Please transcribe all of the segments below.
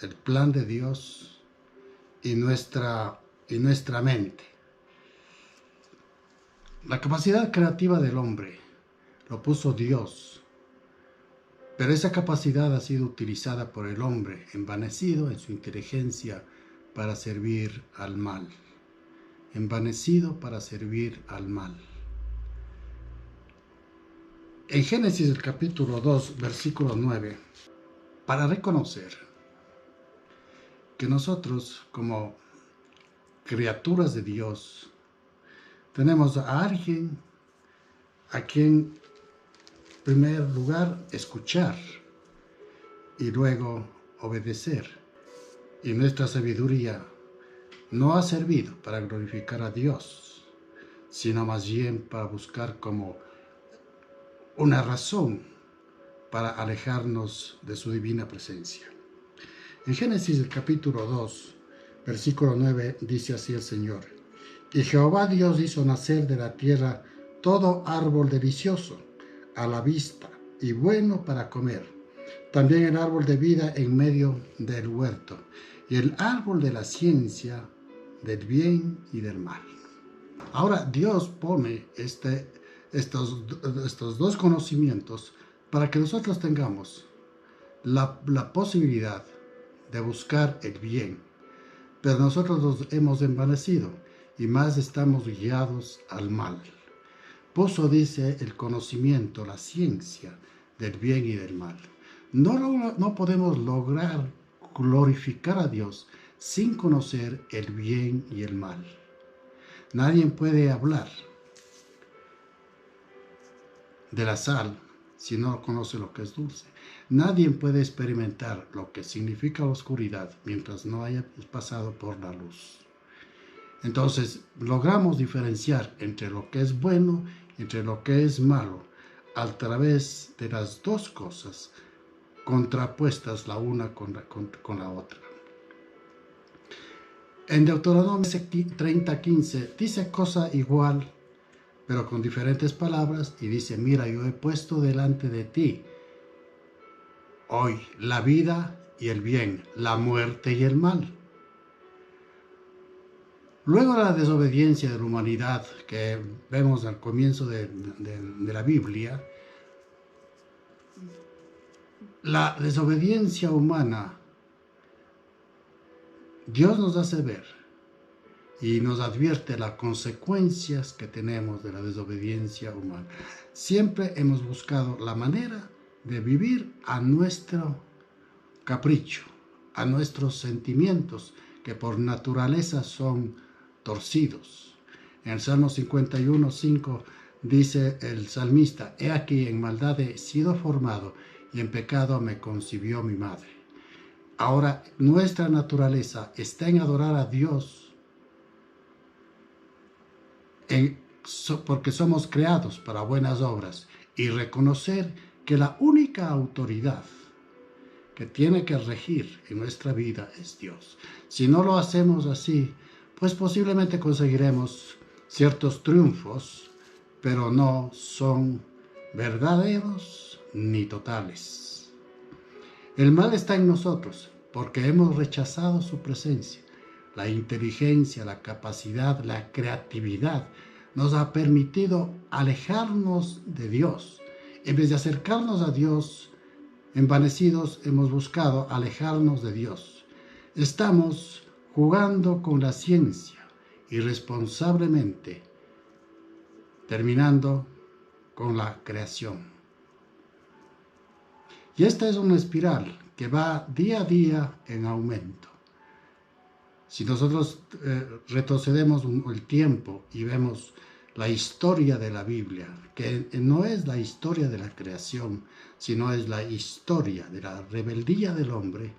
el plan de Dios y nuestra mente. La capacidad creativa del hombre lo puso Dios, pero esa capacidad ha sido utilizada por el hombre, envanecido en su inteligencia para servir al mal. Envanecido para servir al mal. En Génesis el capítulo 2, versículo 9, para reconocer que nosotros como criaturas de Dios tenemos a alguien a quien en primer lugar escuchar y luego obedecer. Y nuestra sabiduría no ha servido para glorificar a Dios, sino más bien para buscar como una razón para alejarnos de su divina presencia. En Génesis el capítulo 2, versículo 9, dice así el Señor: Y Jehová Dios hizo nacer de la tierra todo árbol delicioso a la vista y bueno para comer, también el árbol de vida en medio del huerto, y el árbol de la ciencia del bien y del mal. Ahora Dios pone estos dos conocimientos para que nosotros tengamos la posibilidad de buscar el bien, pero nosotros nos hemos envanecido y más estamos guiados al mal. Puso, dice, el conocimiento, la ciencia del bien y del mal. No podemos lograr glorificar a Dios sin conocer el bien y el mal. Nadie puede hablar de la sal si no conoce lo que es dulce. Nadie puede experimentar lo que significa la oscuridad mientras no haya pasado por la luz. Entonces, logramos diferenciar entre lo que es bueno y entre lo que es malo a través de las dos cosas contrapuestas la una con la otra. En Deuteronomio 30:15 dice cosa igual, pero con diferentes palabras, y dice: mira, yo he puesto delante de ti hoy la vida y el bien, la muerte y el mal. Luego de la desobediencia de la humanidad que vemos al comienzo de la Biblia, la desobediencia humana, Dios nos hace ver y nos advierte las consecuencias que tenemos de la desobediencia humana. Siempre hemos buscado la manera de vivir a nuestro capricho, a nuestros sentimientos, que por naturaleza son torcidos. En el Salmo 51:5 dice el salmista: he aquí, en maldad he sido formado, y en pecado me concibió mi madre. Ahora, nuestra naturaleza está en adorar a Dios, porque somos creados para buenas obras, y reconocer que la única autoridad que tiene que regir en nuestra vida es Dios. Si no lo hacemos así, pues posiblemente conseguiremos ciertos triunfos, pero no son verdaderos ni totales. El mal está en nosotros porque hemos rechazado su presencia. La inteligencia, la capacidad, la creatividad nos ha permitido alejarnos de Dios. En vez de acercarnos a Dios, envanecidos, hemos buscado alejarnos de Dios. Estamos jugando con la ciencia irresponsablemente, terminando con la creación. Y esta es una espiral que va día a día en aumento. Si nosotros retrocedemos el tiempo y vemos la historia de la Biblia, que no es la historia de la creación, sino es la historia de la rebeldía del hombre,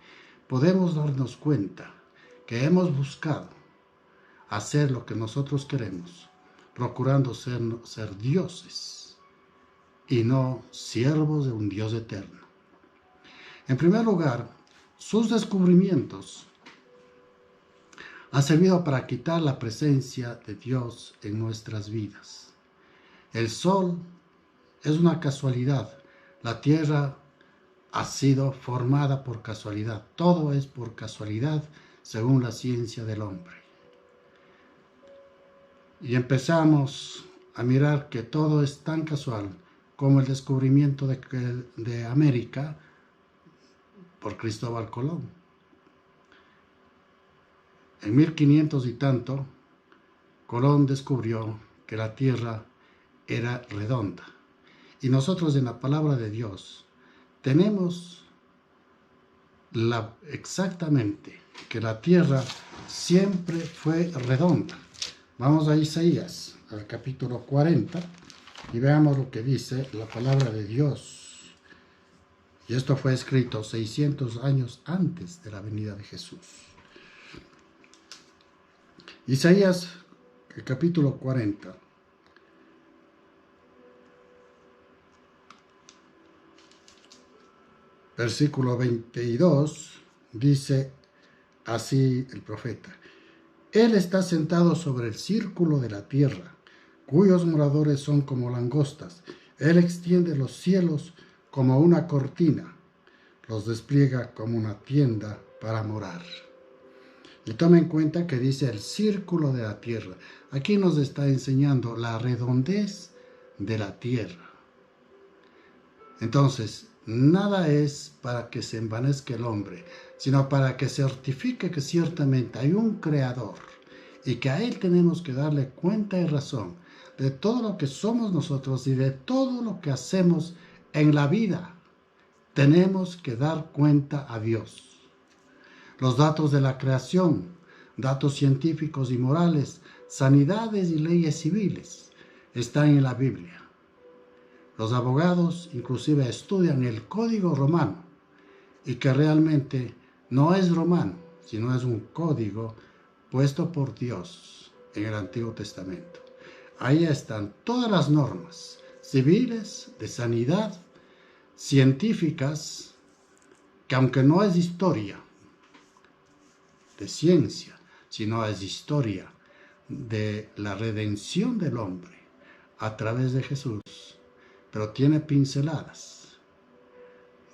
podemos darnos cuenta que hemos buscado hacer lo que nosotros queremos, procurando ser dioses y no siervos de un Dios eterno. En primer lugar, sus descubrimientos han servido para quitar la presencia de Dios en nuestras vidas. El sol es una casualidad, la tierra ha sido formada por casualidad. Todo es por casualidad según la ciencia del hombre. Y empezamos a mirar que todo es tan casual como el descubrimiento de América por Cristóbal Colón. En 1500 y tanto, Colón descubrió que la Tierra era redonda. Y nosotros en la palabra de Dios tenemos exactamente que la Tierra siempre fue redonda. Vamos a Isaías, al capítulo 40, y veamos lo que dice la palabra de Dios. Y esto fue escrito 600 años antes de la venida de Jesús. Isaías, el capítulo 40. Versículo 22, dice así el profeta: Él está sentado sobre el círculo de la tierra, cuyos moradores son como langostas. Él extiende los cielos como una cortina, los despliega como una tienda para morar. Y toma en cuenta que dice el círculo de la tierra. Aquí nos está enseñando la redondez de la tierra. Entonces, nada es para que se envanezca el hombre, sino para que certifique que ciertamente hay un creador y que a él tenemos que darle cuenta y razón de todo lo que somos nosotros y de todo lo que hacemos en la vida. Tenemos que dar cuenta a Dios. Los datos de la creación, datos científicos y morales, sanidades y leyes civiles están en la Biblia. Los abogados inclusive estudian el código romano, y que realmente no es romano, sino es un código puesto por Dios en el Antiguo Testamento. Ahí están todas las normas civiles, de sanidad, científicas, que aunque no es historia de ciencia, sino es historia de la redención del hombre a través de Jesús, pero tiene pinceladas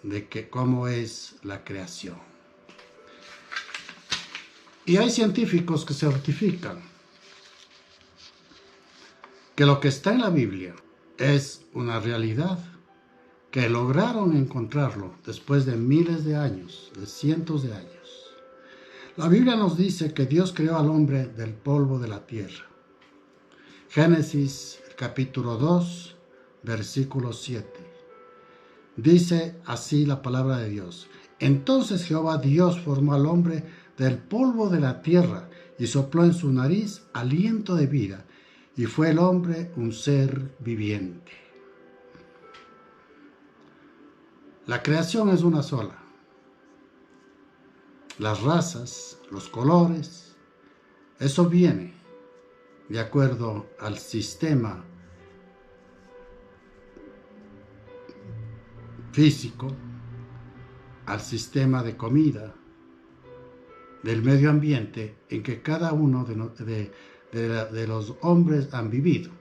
de cómo es la creación. Y hay científicos que certifican que lo que está en la Biblia es una realidad, que lograron encontrarlo después de miles de años, de cientos de años. La Biblia nos dice que Dios creó al hombre del polvo de la tierra. Génesis capítulo 2, versículo 7. Dice así la palabra de Dios: Entonces Jehová Dios formó al hombre del polvo de la tierra y sopló en su nariz aliento de vida, y fue el hombre un ser viviente. La creación es una sola. Las razas, los colores, eso viene de acuerdo al sistema físico, al sistema de comida, del medio ambiente en que cada uno de los hombres han vivido.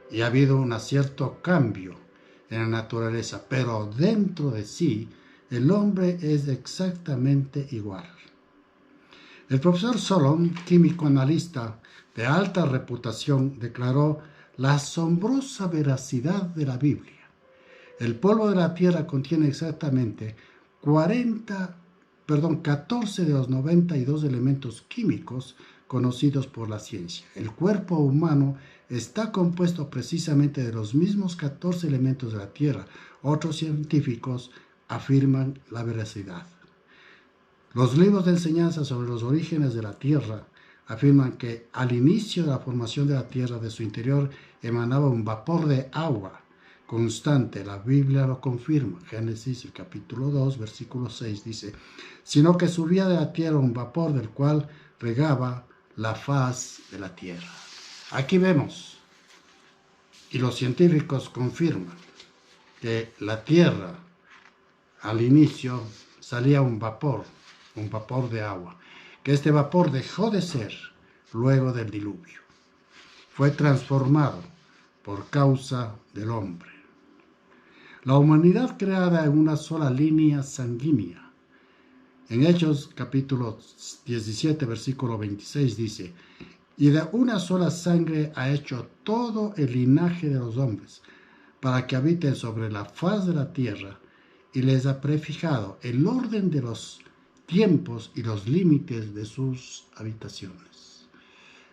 Y ha habido un cierto cambio en la naturaleza, pero dentro de sí el hombre es exactamente igual. El profesor Solon, químico analista de alta reputación, declaró la asombrosa veracidad de la Biblia. El polvo de la tierra contiene exactamente 14 de los 92 elementos químicos conocidos por la ciencia. El cuerpo humano está compuesto precisamente de los mismos 14 elementos de la tierra. Otros científicos afirman la veracidad. Los libros de enseñanza sobre los orígenes de la tierra afirman que al inicio de la formación de la tierra, de su interior emanaba un vapor de agua constante. La Biblia lo confirma. Génesis, el capítulo 2, versículo 6 dice: sino que subía de la tierra un vapor del cual regaba la faz de la tierra. Aquí vemos, y los científicos confirman, que la tierra al inicio salía un vapor de agua, que este vapor dejó de ser luego del diluvio. Fue transformado por causa del hombre. La humanidad creada en una sola línea sanguínea. En Hechos capítulo 17, versículo 26 dice: y de una sola sangre ha hecho todo el linaje de los hombres, para que habiten sobre la faz de la tierra, y les ha prefijado el orden de los tiempos y los límites de sus habitaciones.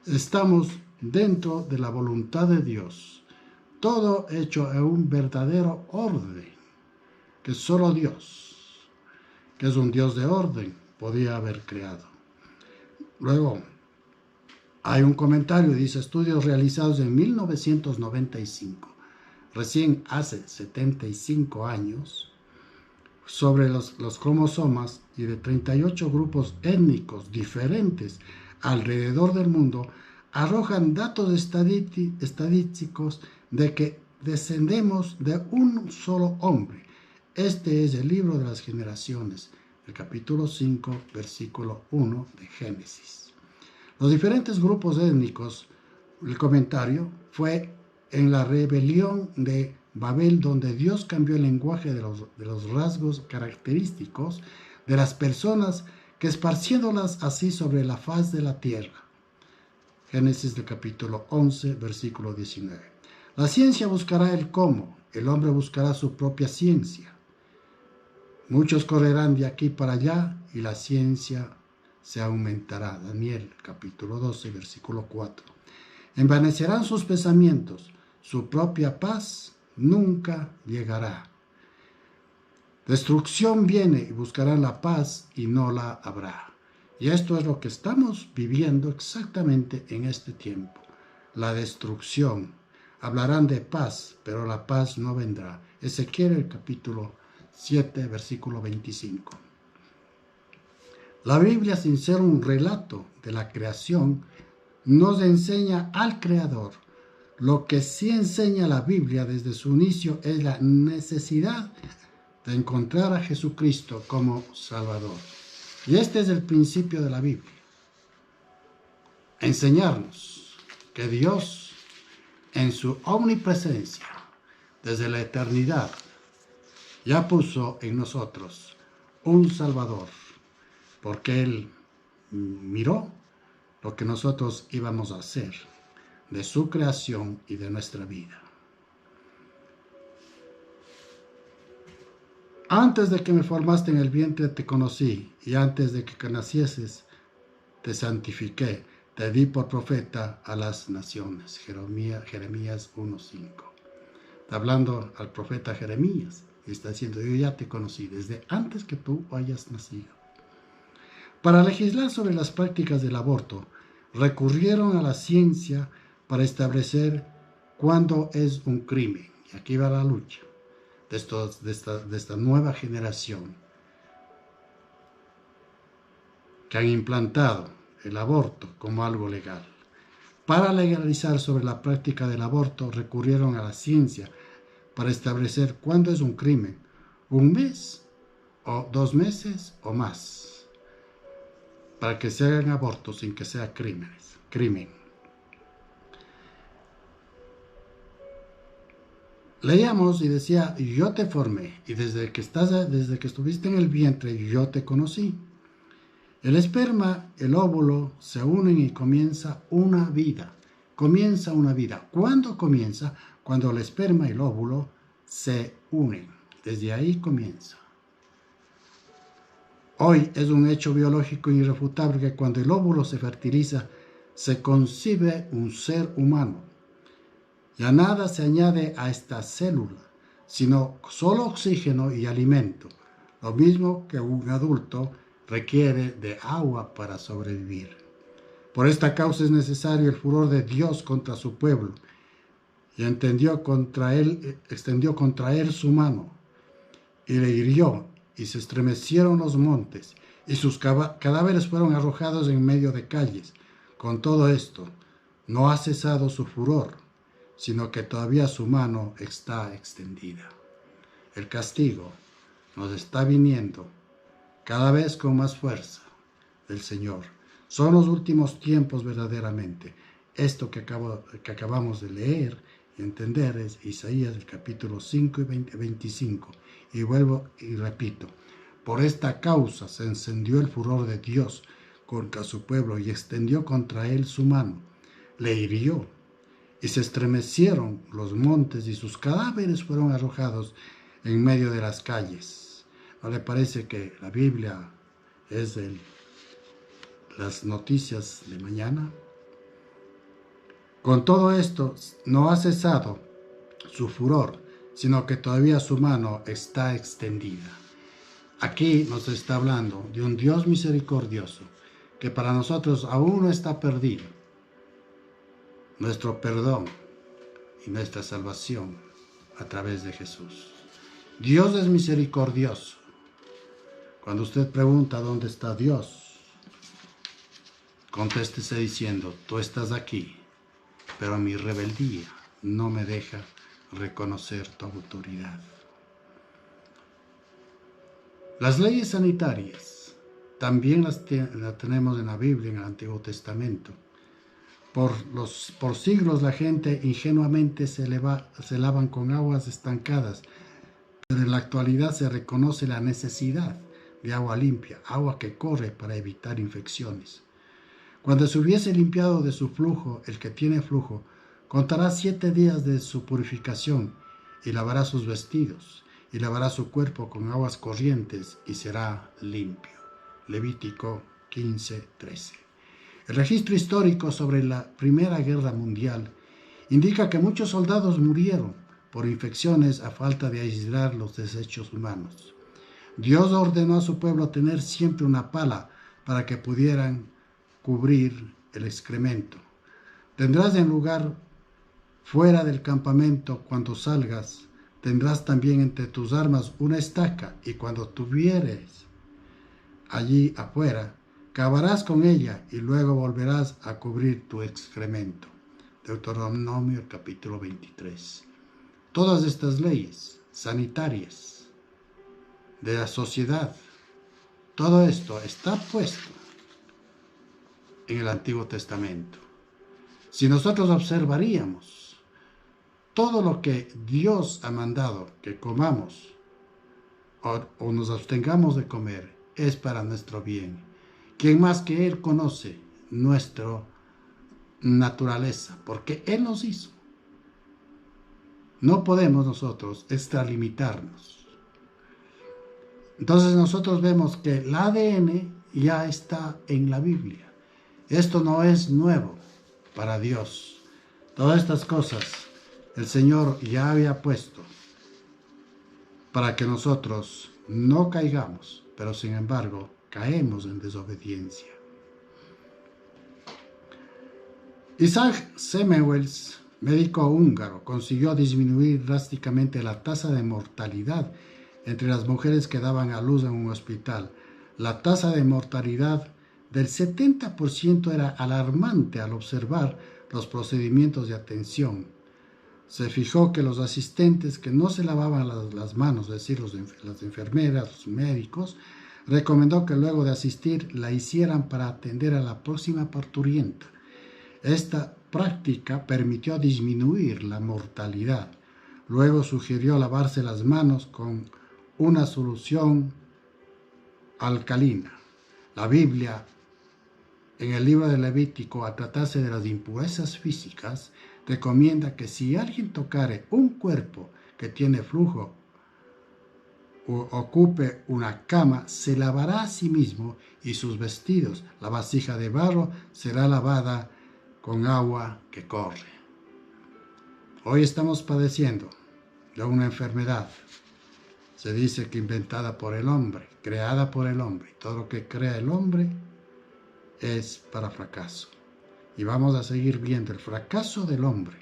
Estamos dentro de la voluntad de Dios, todo hecho en un verdadero orden, que solo Dios, que es un Dios de orden, podía haber creado. Luego, hay un comentario, dice: estudios realizados en 1995, recién hace 75 años, sobre los cromosomas y de 38 grupos étnicos diferentes alrededor del mundo, arrojan datos estadísticos de que descendemos de un solo hombre. Este es el libro de las generaciones, el capítulo 5, versículo 1 de Génesis. Los diferentes grupos étnicos, el comentario fue en la rebelión de Babel, donde Dios cambió el lenguaje de los rasgos característicos de las personas, que esparciéndolas así sobre la faz de la tierra. Génesis del capítulo 11, versículo 19. La ciencia buscará el cómo, el hombre buscará su propia ciencia. Muchos correrán de aquí para allá y la ciencia se aumentará. Daniel capítulo 12, versículo 4. Envanecerán sus pensamientos, su propia paz nunca llegará. Destrucción viene y buscarán la paz y no la habrá. Y esto es lo que estamos viviendo exactamente en este tiempo. La destrucción. Hablarán de paz, pero la paz no vendrá. Ezequiel el capítulo 7, versículo 25. La Biblia, sin ser un relato de la creación, nos enseña al Creador. Lo que sí enseña la Biblia desde su inicio es la necesidad de encontrar a Jesucristo como Salvador. Y este es el principio de la Biblia. Enseñarnos que Dios, en su omnipresencia, desde la eternidad, ya puso en nosotros un Salvador, porque Él miró lo que nosotros íbamos a hacer de su creación y de nuestra vida. Antes de que me formaste en el vientre te conocí, y antes de que nacieses te santifiqué, te di por profeta a las naciones. Jeremías 1:5. Está hablando al profeta Jeremías y está diciendo: yo ya te conocí desde antes que tú hayas nacido. Para legislar sobre las prácticas del aborto, recurrieron a la ciencia para establecer cuándo es un crimen. Y aquí va la lucha de esta nueva generación que han implantado el aborto como algo legal. Para legalizar sobre la práctica del aborto, recurrieron a la ciencia para establecer cuándo es un crimen: 1 mes o 2 meses o más, para que se hagan abortos sin que sea crimen. Leíamos y decía: yo te formé, y desde que estuviste en el vientre yo te conocí. El esperma, el óvulo se unen y comienza una vida. ¿Cuándo comienza? Cuando el esperma y el óvulo se unen. Desde ahí comienza. Hoy es un hecho biológico irrefutable que cuando el óvulo se fertiliza, se concibe un ser humano. Ya nada se añade a esta célula, sino solo oxígeno y alimento, lo mismo que un adulto requiere de agua para sobrevivir. Por esta causa es necesario el furor de Dios contra su pueblo, y extendió contra él su mano, y le hirió, y se estremecieron los montes, y sus cadáveres fueron arrojados en medio de calles. Con todo esto, no ha cesado su furor, sino que todavía su mano está extendida. El castigo nos está viniendo cada vez con más fuerza del Señor. Son los últimos tiempos verdaderamente. Esto que acabamos de leer y entender es Isaías el capítulo 5 y 25. Y vuelvo y repito, por esta causa se encendió el furor de Dios contra su pueblo y extendió contra él su mano, le hirió y se estremecieron los montes y sus cadáveres fueron arrojados en medio de las calles. ¿No le parece que la Biblia es de las noticias de mañana? Con todo esto no ha cesado su furor, sino que todavía su mano está extendida. Aquí nos está hablando de un Dios misericordioso, que para nosotros aún no está perdido. Nuestro perdón y nuestra salvación a través de Jesús. Dios es misericordioso. Cuando usted pregunta dónde está Dios, contéstese diciendo, tú estás aquí, pero mi rebeldía no me deja reconocer tu autoridad. Las leyes sanitarias también las tenemos en la Biblia, en el Antiguo Testamento. Por siglos la gente ingenuamente se lavan con aguas estancadas, pero en la actualidad se reconoce la necesidad de agua limpia, agua que corre para evitar infecciones. Cuando se hubiese limpiado de su flujo, el que tiene flujo, contará 7 días de su purificación y lavará sus vestidos y lavará su cuerpo con aguas corrientes y será limpio. Levítico 15:13. El registro histórico sobre la Primera Guerra Mundial indica que muchos soldados murieron por infecciones a falta de aislar los desechos humanos. Dios ordenó a su pueblo tener siempre una pala para que pudieran cubrir el excremento. Tendrás en lugar fuera del campamento cuando salgas, tendrás también entre tus armas una estaca y cuando tuvieres allí afuera, cavarás con ella y luego volverás a cubrir tu excremento. Deuteronomio capítulo 23. Todas estas leyes sanitarias de la sociedad, todo esto está puesto en el Antiguo Testamento. Si nosotros observaríamos todo lo que Dios ha mandado que comamos o nos abstengamos de comer, es para nuestro bien. ¿Quién más que Él conoce nuestra naturaleza? Porque Él nos hizo. No podemos nosotros extralimitarnos. Entonces nosotros vemos que el ADN ya está en la Biblia. Esto no es nuevo para Dios. Todas estas cosas el Señor ya había puesto para que nosotros no caigamos, pero sin embargo caemos en desobediencia. Isaac Semmelweis, médico húngaro, consiguió disminuir drásticamente la tasa de mortalidad entre las mujeres que daban a luz en un hospital. La tasa de mortalidad del 70% era alarmante al observar los procedimientos de atención. Se fijó que los asistentes que no se lavaban las manos, es decir, las enfermeras, los médicos, recomendó que luego de asistir la hicieran para atender a la próxima parturienta. Esta práctica permitió disminuir la mortalidad. Luego sugirió lavarse las manos con una solución alcalina. La Biblia, en el libro de Levítico, al tratarse de las impurezas físicas, recomienda que si alguien tocare un cuerpo que tiene flujo o ocupe una cama, se lavará a sí mismo y sus vestidos. La vasija de barro será lavada con agua que corre. Hoy estamos padeciendo de una enfermedad. Se dice que inventada por el hombre, creada por el hombre. Todo lo que crea el hombre es para fracaso. Y vamos a seguir viendo el fracaso del hombre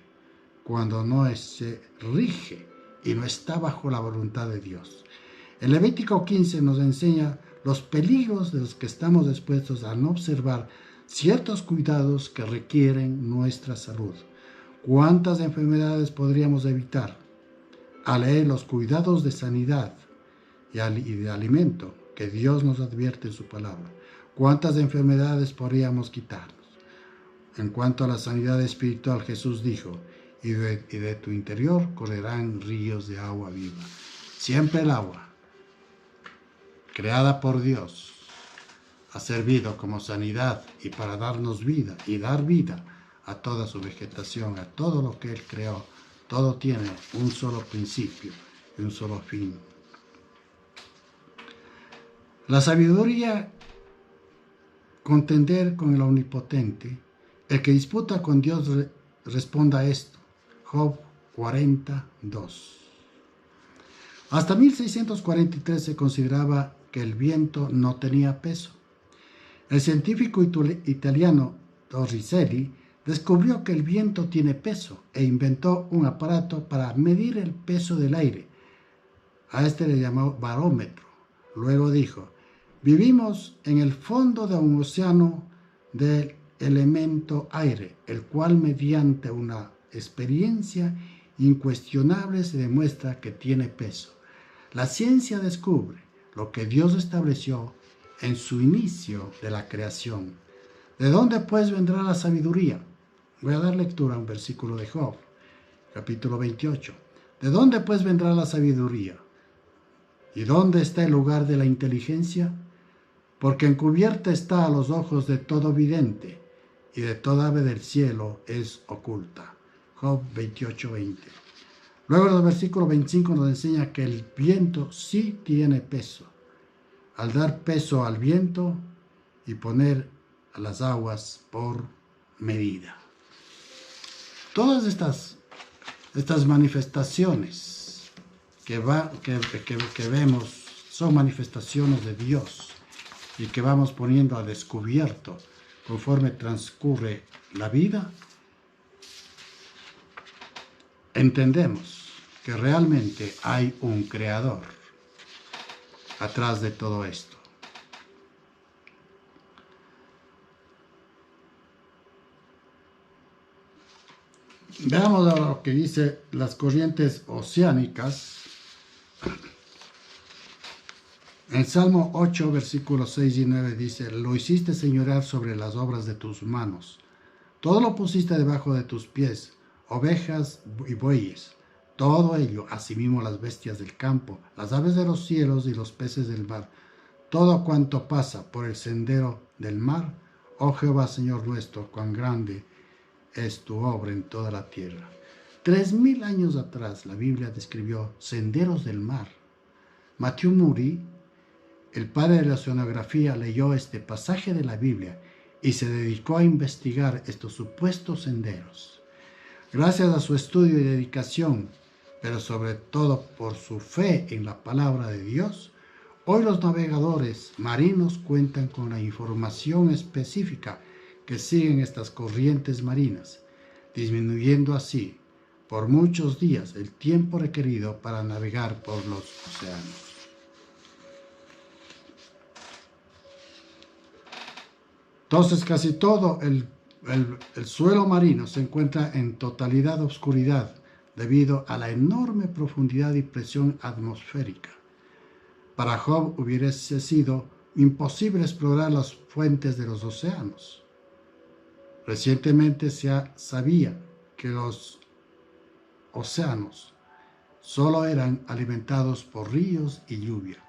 cuando no se rige y no está bajo la voluntad de Dios. El Levítico 15 nos enseña los peligros de los que estamos expuestos a no observar ciertos cuidados que requieren nuestra salud. ¿Cuántas enfermedades podríamos evitar al leer los cuidados de sanidad y de alimento que Dios nos advierte en su palabra? ¿Cuántas enfermedades podríamos quitarnos? En cuanto a la sanidad espiritual, Jesús dijo, y de tu interior correrán ríos de agua viva. Siempre el agua, creada por Dios, ha servido como sanidad y para darnos vida y dar vida a toda su vegetación, a todo lo que Él creó. Todo tiene un solo principio y un solo fin. La sabiduría, contender con el Omnipotente. El que disputa con Dios responda a esto. Job 42. Hasta 1643 se consideraba que el viento no tenía peso. El científico italiano Torricelli descubrió que el viento tiene peso e inventó un aparato para medir el peso del aire. A este le llamó barómetro. Luego dijo: vivimos en el fondo de un océano del elemento aire, el cual mediante una experiencia incuestionable se demuestra que tiene peso. La ciencia descubre lo que Dios estableció en su inicio de la creación. ¿De dónde pues vendrá la sabiduría? Voy a dar lectura a un versículo de Job, capítulo 28. ¿De dónde pues vendrá la sabiduría? ¿Y dónde está el lugar de la inteligencia? Porque encubierta está a los ojos de todo vidente, y de toda ave del cielo es oculta. Job 28:20. Luego el versículo 25 nos enseña que el viento sí tiene peso. Al dar peso al viento y poner a las aguas por medida. Todas estas manifestaciones que vemos son manifestaciones de Dios y que vamos poniendo a descubierto conforme transcurre la vida. Entendemos que realmente hay un creador atrás de todo esto. Veamos ahora lo que dice las corrientes oceánicas. En Salmo 8, versículos 6 y 9 dice: lo hiciste señorear sobre las obras de tus manos. Todo lo pusiste debajo de tus pies, ovejas y bueyes. Todo ello, asimismo las bestias del campo, las aves de los cielos y los peces del mar. Todo cuanto pasa por el sendero del mar. Oh Jehová, Señor nuestro, cuán grande es tu obra en toda la tierra. 3000 años atrás la Biblia describió senderos del mar. Matthew Murray, el padre de la oceanografía, leyó este pasaje de la Biblia y se dedicó a investigar estos supuestos senderos. Gracias a su estudio y dedicación, pero sobre todo por su fe en la palabra de Dios, hoy los navegadores marinos cuentan con la información específica que siguen estas corrientes marinas, disminuyendo así por muchos días el tiempo requerido para navegar por los océanos. Entonces casi todo el suelo marino se encuentra en totalidad oscuridad debido a la enorme profundidad y presión atmosférica. Para Job hubiese sido imposible explorar las fuentes de los océanos. Recientemente se sabía que los océanos solo eran alimentados por ríos y lluvia.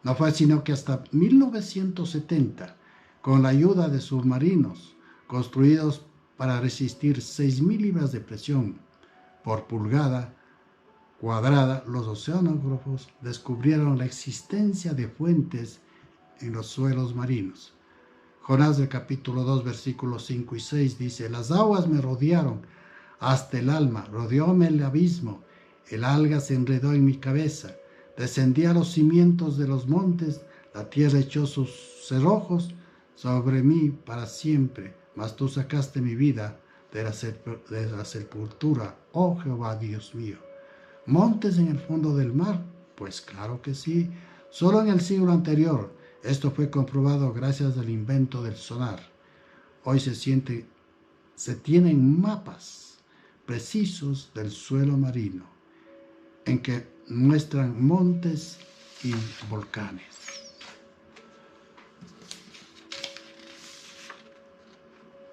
No fue sino que hasta 1970, con la ayuda de submarinos construidos para resistir 6.000 libras de presión por pulgada cuadrada, los oceanógrafos descubrieron la existencia de fuentes en los suelos marinos. Jonás del capítulo 2, versículos 5 y 6 dice: las aguas me rodearon hasta el alma, rodeóme el abismo, el alga se enredó en mi cabeza, descendí a los cimientos de los montes, la tierra echó sus cerrojos sobre mí para siempre, mas tú sacaste mi vida de la sepultura, oh Jehová Dios mío. ¿Montes en el fondo del mar? Pues claro que sí. Solo en el siglo anterior esto fue comprobado gracias al invento del sonar. Hoy se tienen mapas precisos del suelo marino en que muestran montes y volcanes.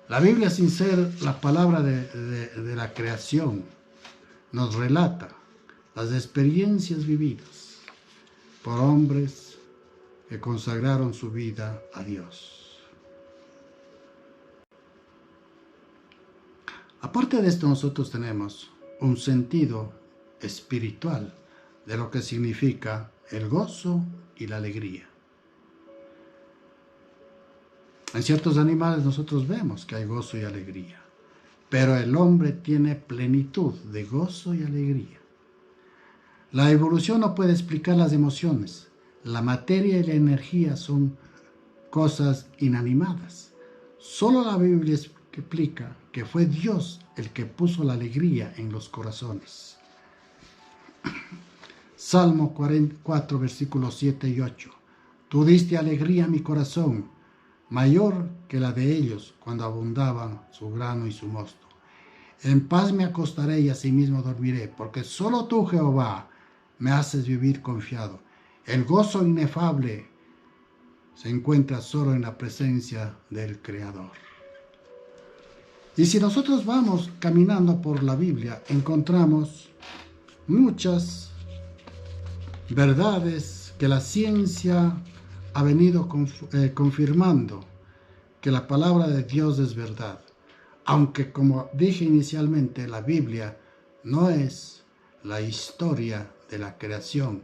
La Biblia, sin ser la palabra de la creación, nos relata las experiencias vividas por hombres que consagraron su vida a Dios. Aparte de esto, nosotros tenemos un sentido espiritual de lo que significa el gozo y la alegría. En ciertos animales nosotros vemos que hay gozo y alegría, pero el hombre tiene plenitud de gozo y alegría. La evolución no puede explicar las emociones. La materia y la energía son cosas inanimadas. Solo la Biblia explica que fue Dios el que puso la alegría en los corazones. Salmo 44, versículos 7 y 8. Tú diste alegría a mi corazón, mayor que la de ellos cuando abundaban su grano y su mosto. En paz me acostaré y asimismo dormiré, porque solo tú, Jehová, me haces vivir confiado. El gozo inefable se encuentra solo en la presencia del Creador. Y si nosotros vamos caminando por la Biblia, encontramos muchas verdades que la ciencia ha venido confirmando que la palabra de Dios es verdad. Aunque, como dije inicialmente, la Biblia no es la historia de la creación.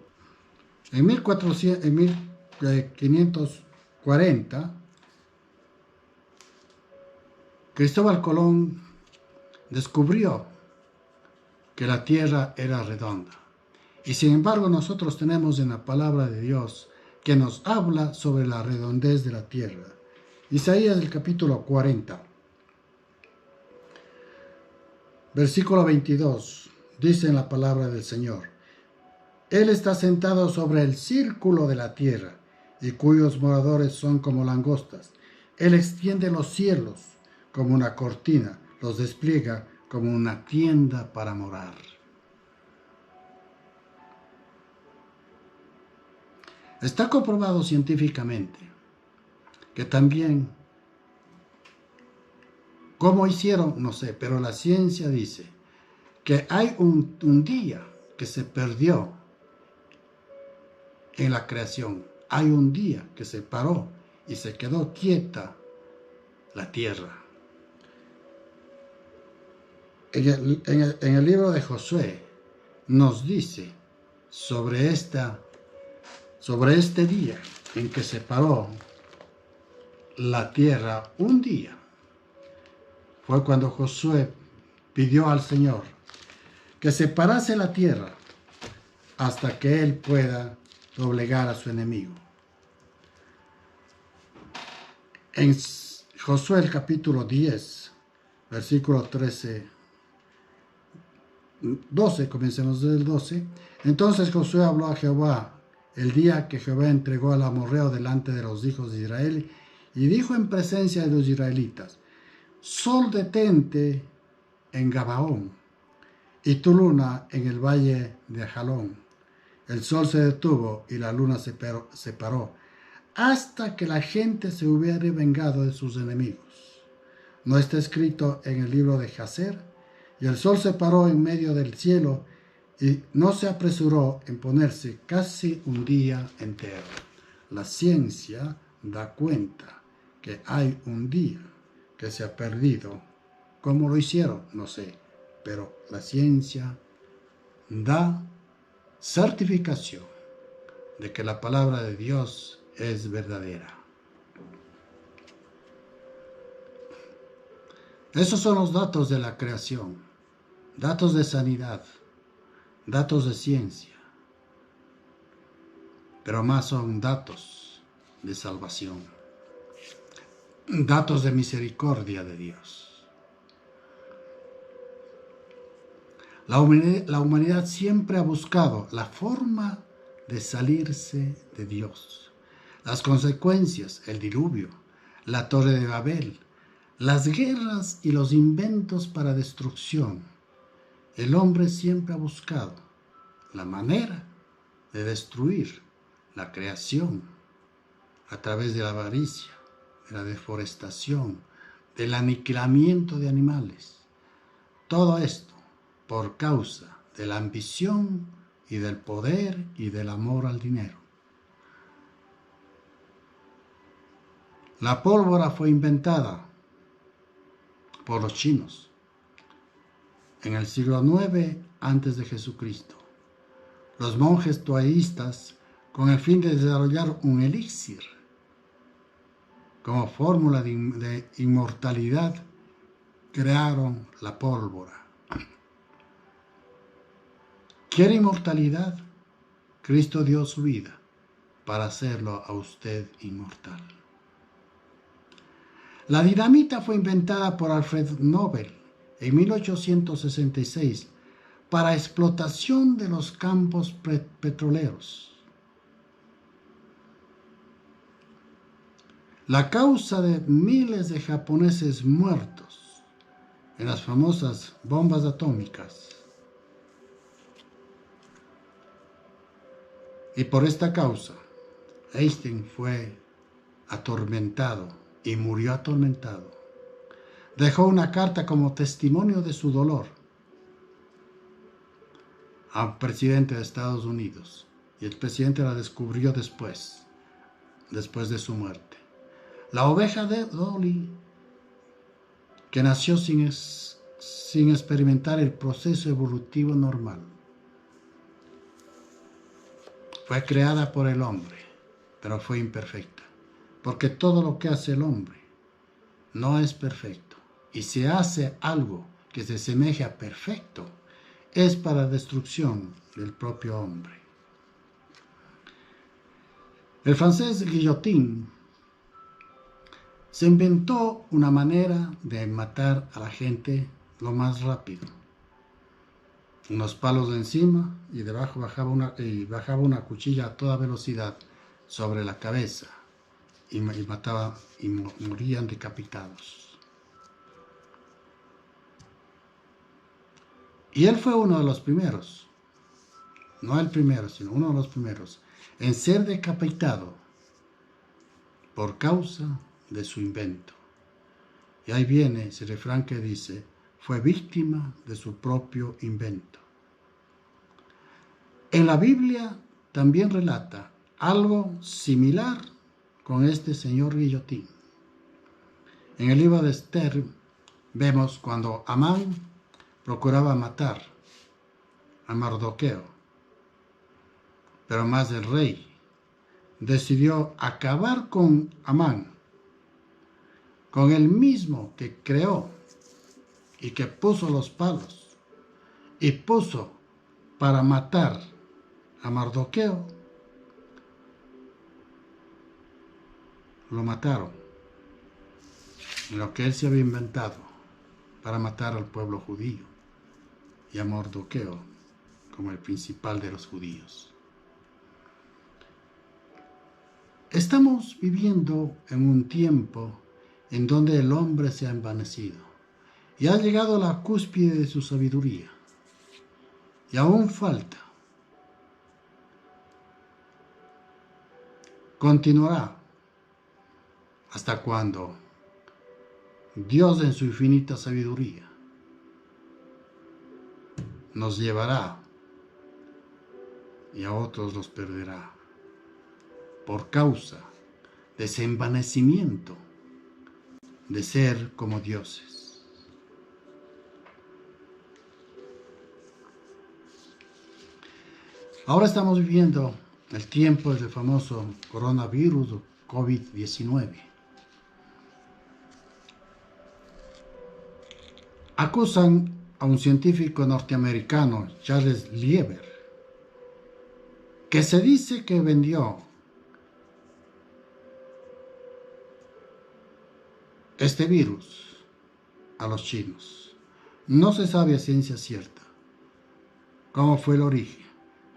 En 1540, Cristóbal Colón descubrió que la tierra era redonda. Y sin embargo nosotros tenemos en la palabra de Dios que nos habla sobre la redondez de la tierra. Isaías el capítulo 40, versículo 22, dice en la palabra del Señor: Él está sentado sobre el círculo de la tierra, y cuyos moradores son como langostas. Él extiende los cielos como una cortina, los despliega como una tienda para morar. Está comprobado científicamente que también, ¿cómo hicieron? No sé, pero la ciencia dice que hay un día que se perdió en la creación. Hay un día que se paró y se quedó quieta la tierra. En el libro de Josué nos dice sobre este día en que se paró la tierra un día. Fue cuando Josué pidió al Señor que se parase la tierra hasta que él pueda doblegar a su enemigo. En Josué el capítulo 10, versículo 12, comencemos desde el 12. Entonces Josué habló a Jehová el día que Jehová entregó al amorreo delante de los hijos de Israel, y dijo en presencia de los israelitas: Sol, detente en Gabaón, y tu luna en el valle de Jalón. El sol se detuvo y la luna se paró, hasta que la gente se hubiera vengado de sus enemigos. ¿No está escrito en el libro de Jacer? Y el sol se paró en medio del cielo y no se apresuró en ponerse casi un día entero. La ciencia da cuenta que hay un día que se ha perdido. ¿Cómo lo hicieron? No sé, pero la ciencia da certificación de que la palabra de Dios es verdadera. Esos son los datos de la creación, datos de sanidad, datos de ciencia, pero más son datos de salvación, datos de misericordia de Dios. La humanidad siempre ha buscado la forma de salirse de Dios. Las consecuencias, el diluvio, la torre de Babel, las guerras y los inventos para destrucción. El hombre siempre ha buscado la manera de destruir la creación a través de la avaricia, de la deforestación, del aniquilamiento de animales. Todo esto por causa de la ambición y del poder y del amor al dinero. La pólvora fue inventada por los chinos en el siglo IX antes de Jesucristo. Los monjes taoístas, con el fin de desarrollar un elixir como fórmula de inmortalidad, crearon la pólvora. ¿Quiere inmortalidad? Cristo dio su vida para hacerlo a usted inmortal. La dinamita fue inventada por Alfred Nobel en 1866 para explotación de los campos petroleros. La causa de miles de japoneses muertos en las famosas bombas atómicas. Y por esta causa, Einstein fue atormentado y murió atormentado. Dejó una carta como testimonio de su dolor al presidente de Estados Unidos. Y el presidente la descubrió después de su muerte. La oveja de Dolly, que nació sin experimentar el proceso evolutivo normal, fue creada por el hombre, pero fue imperfecta, porque todo lo que hace el hombre no es perfecto, y si hace algo que se asemeje a perfecto, es para destrucción del propio hombre. El francés Guillotin se inventó una manera de matar a la gente lo más rápido. Unos palos de encima y debajo bajaba una cuchilla a toda velocidad sobre la cabeza y mataba y morían decapitados. Y él fue uno de los primeros, no el primero, sino uno de los primeros en ser decapitado por causa de su invento. Y ahí viene ese refrán que dice, fue víctima de su propio invento. En la Biblia también relata algo similar con este señor Guillotín. En el libro de Esther vemos cuando Amán procuraba matar a Mardoqueo, pero más el rey decidió acabar con Amán, con el mismo que creó y que puso los palos y puso para matar a Mardoqueo. Lo mataron en lo que él se había inventado para matar al pueblo judío y a Mardoqueo como el principal de los judíos. Estamos viviendo en un tiempo en donde el hombre se ha envanecido y ha llegado a la cúspide de su sabiduría. Y aún falta. Continuará hasta cuando Dios en su infinita sabiduría nos llevará y a otros los perderá por causa de ese envanecimiento de ser como dioses. Ahora estamos viviendo el tiempo del famoso coronavirus o COVID-19. Acusan a un científico norteamericano, Charles Lieber, que se dice que vendió este virus a los chinos. No se sabe a ciencia cierta cómo fue el origen,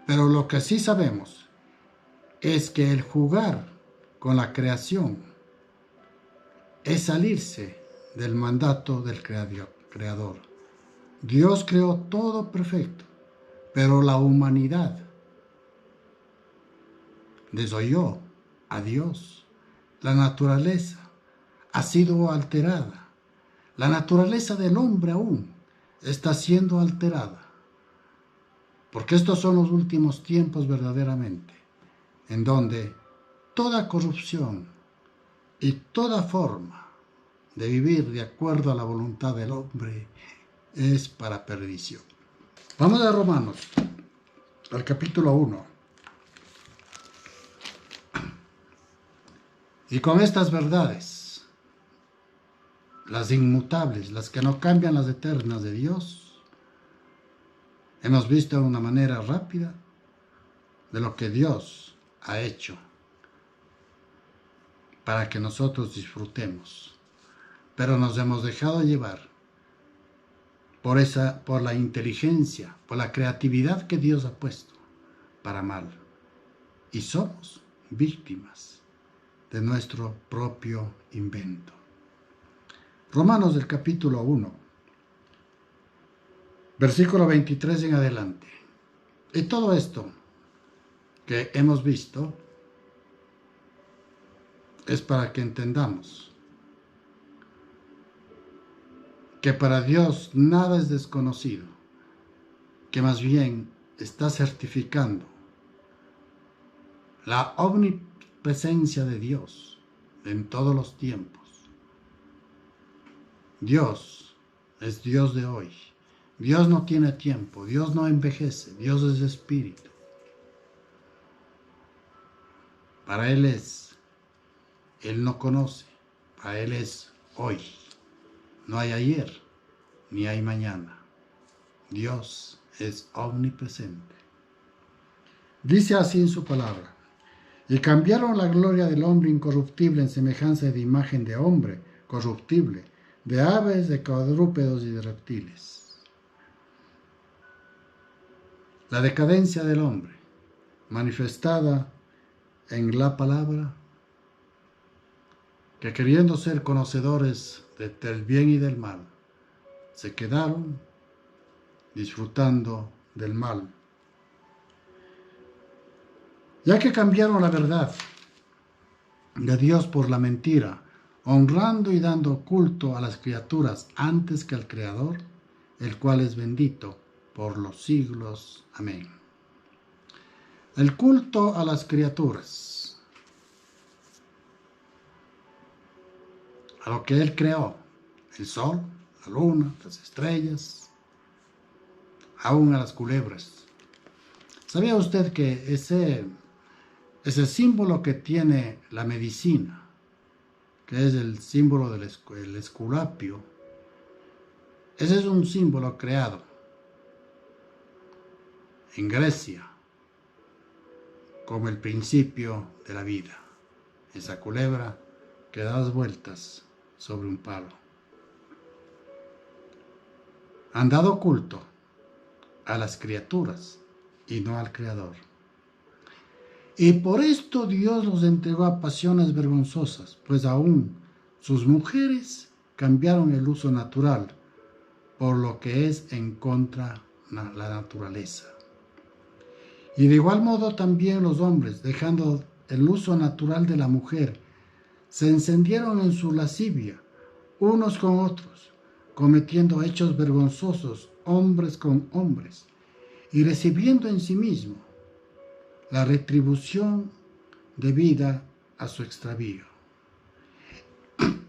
pero lo que sí sabemos es que el jugar con la creación es salirse del mandato del creador. Dios creó todo perfecto, pero la humanidad desoyó a Dios. La naturaleza ha sido alterada. La naturaleza del hombre aún está siendo alterada. Porque estos son los últimos tiempos verdaderamente, en donde toda corrupción y toda forma de vivir de acuerdo a la voluntad del hombre es para perdición. Vamos a Romanos, al capítulo 1. Y con estas verdades, las inmutables, las que no cambian, las eternas de Dios, hemos visto de una manera rápida de lo que Dios ha hecho para que nosotros disfrutemos. Pero nos hemos dejado llevar por la inteligencia, por la creatividad que Dios ha puesto para mal. Y somos víctimas de nuestro propio invento. Romanos del capítulo 1, versículo 23 en adelante. Y todo esto que hemos visto es para que entendamos que para Dios nada es desconocido, que más bien está certificando la omnipresencia de Dios en todos los tiempos. Dios es Dios de hoy. Dios no tiene tiempo, Dios no envejece, Dios es espíritu. Para Él no conoce, para Él es hoy. No hay ayer, ni hay mañana. Dios es omnipresente. Dice así en su palabra: y cambiaron la gloria del hombre incorruptible en semejanza de imagen de hombre corruptible, de aves, de cuadrúpedos y de reptiles. La decadencia del hombre, manifestada en la palabra, que queriendo ser conocedores del bien y del mal, se quedaron disfrutando del mal. Ya que cambiaron la verdad de Dios por la mentira, honrando y dando culto a las criaturas antes que al Creador, el cual es bendito por los siglos. Amén. El culto a las criaturas, a lo que Él creó, el sol, la luna, las estrellas, aún a las culebras. ¿Sabía usted que ese símbolo que tiene la medicina, que es el símbolo del esculapio, ese es un símbolo creado en Grecia como el principio de la vida? Esa culebra que da vueltas sobre un palo. Han dado culto a las criaturas y no al Creador. Y por esto Dios los entregó a pasiones vergonzosas, pues aún sus mujeres cambiaron el uso natural por lo que es en contra de la naturaleza. Y de igual modo también los hombres, dejando el uso natural de la mujer, se encendieron en su lascivia unos con otros, cometiendo hechos vergonzosos hombres con hombres, y recibiendo en sí mismo la retribución debida a su extravío.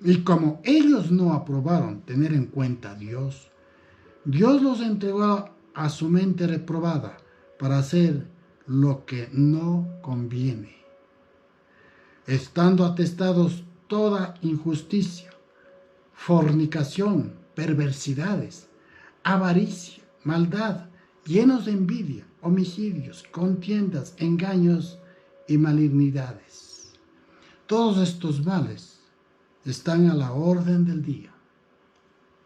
Y como ellos no aprobaron tener en cuenta a Dios, Dios los entregó a su mente reprobada para hacer lo que no conviene, estando atestados toda injusticia, fornicación, perversidades, avaricia, maldad, llenos de envidia, homicidios, contiendas, engaños y malignidades. Todos estos males están a la orden del día.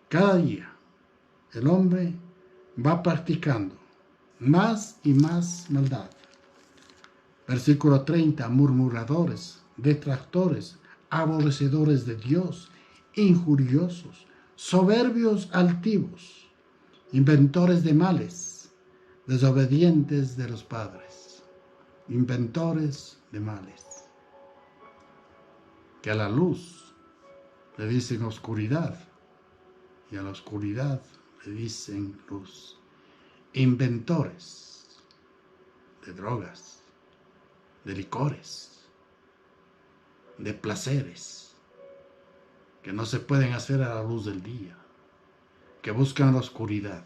Cada día el hombre va practicando más y más maldad. Versículo 30, murmuradores, detractores, aborrecedores de Dios, injuriosos, soberbios, altivos, inventores de males, desobedientes de los padres, inventores de males, que a la luz le dicen oscuridad y a la oscuridad le dicen luz. Inventores de drogas, de licores, de placeres que no se pueden hacer a la luz del día, que buscan la oscuridad.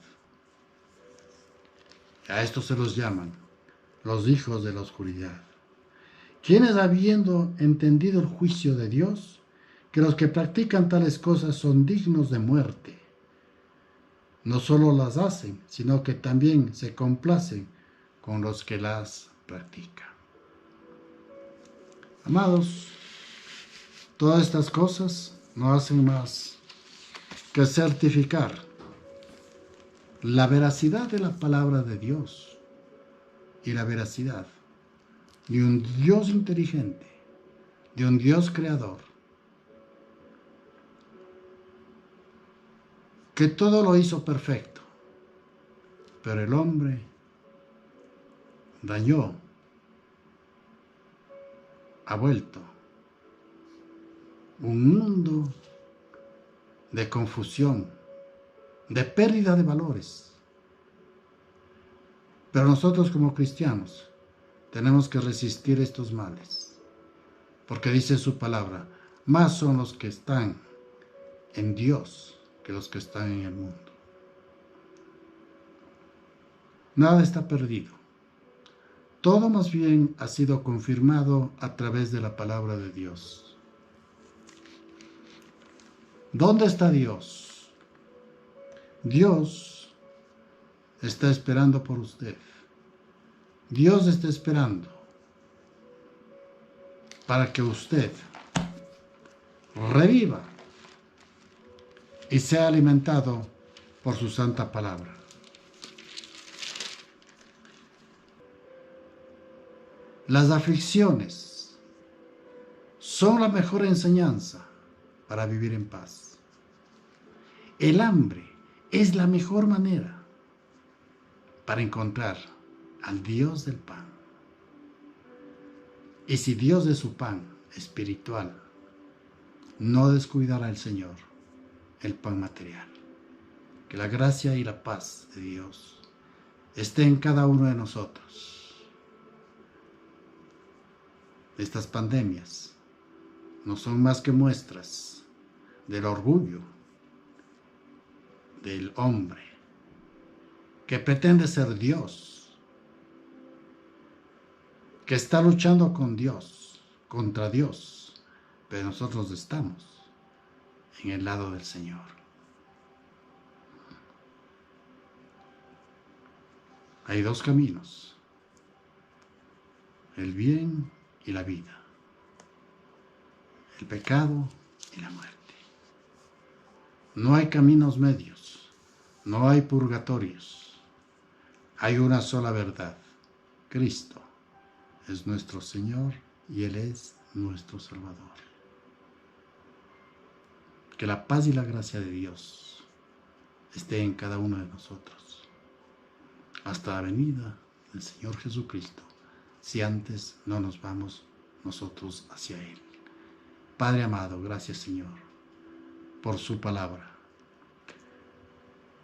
A estos se los llaman los hijos de la oscuridad, quienes habiendo entendido el juicio de Dios, que los que practican tales cosas son dignos de muerte, no solo las hacen, sino que también se complacen con los que las practican. Amados, todas estas cosas no hacen más que certificar la veracidad de la palabra de Dios y la veracidad de un Dios inteligente, de un Dios creador, que todo lo hizo perfecto, pero el hombre dañó, ha vuelto un mundo de confusión, de pérdida de valores. Pero nosotros como cristianos tenemos que resistir estos males, porque dice su palabra, más son los que están en Dios que los que están en el mundo. Nada está perdido. Todo más bien ha sido confirmado a través de la palabra de Dios. ¿Dónde está Dios? Dios está esperando por usted. Dios está esperando para que usted reviva y sea alimentado por su santa palabra. Las aflicciones son la mejor enseñanza para vivir en paz. El hambre es la mejor manera para encontrar al Dios del pan. Y si Dios de su pan espiritual, no descuidará el Señor el pan material. Que la gracia y la paz de Dios esté en cada uno de nosotros. Estas pandemias no son más que muestras del orgullo del hombre que pretende ser Dios, que está luchando con Dios, contra Dios, pero nosotros estamos en el lado del Señor. Hay dos caminos, el bien y la vida, el pecado y la muerte. No hay caminos medios, no hay purgatorios, hay una sola verdad. Cristo es nuestro Señor y Él es nuestro Salvador. Que la paz y la gracia de Dios esté en cada uno de nosotros, hasta la venida del Señor Jesucristo, si antes no nos vamos nosotros hacia Él. Padre amado, gracias Señor por su palabra.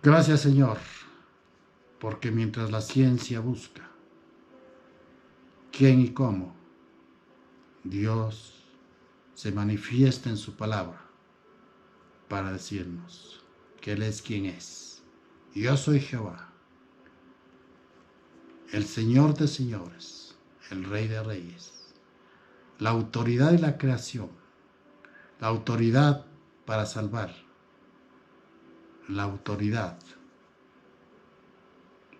Gracias Señor, porque mientras la ciencia busca quién y cómo, Dios se manifiesta en su palabra para decirnos que Él es quien es. Yo soy Jehová, el Señor de señores, el Rey de reyes, la autoridad de la creación, la autoridad para salvar, la autoridad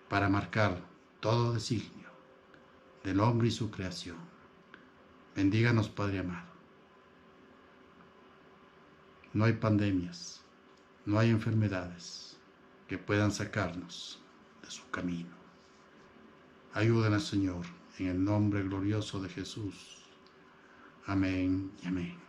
para marcar todo designio del hombre y su creación. Bendíganos, Padre amado. No hay pandemias, no hay enfermedades que puedan sacarnos de su camino. Ayúdenos, Señor, en el nombre glorioso de Jesús. Amén y amén.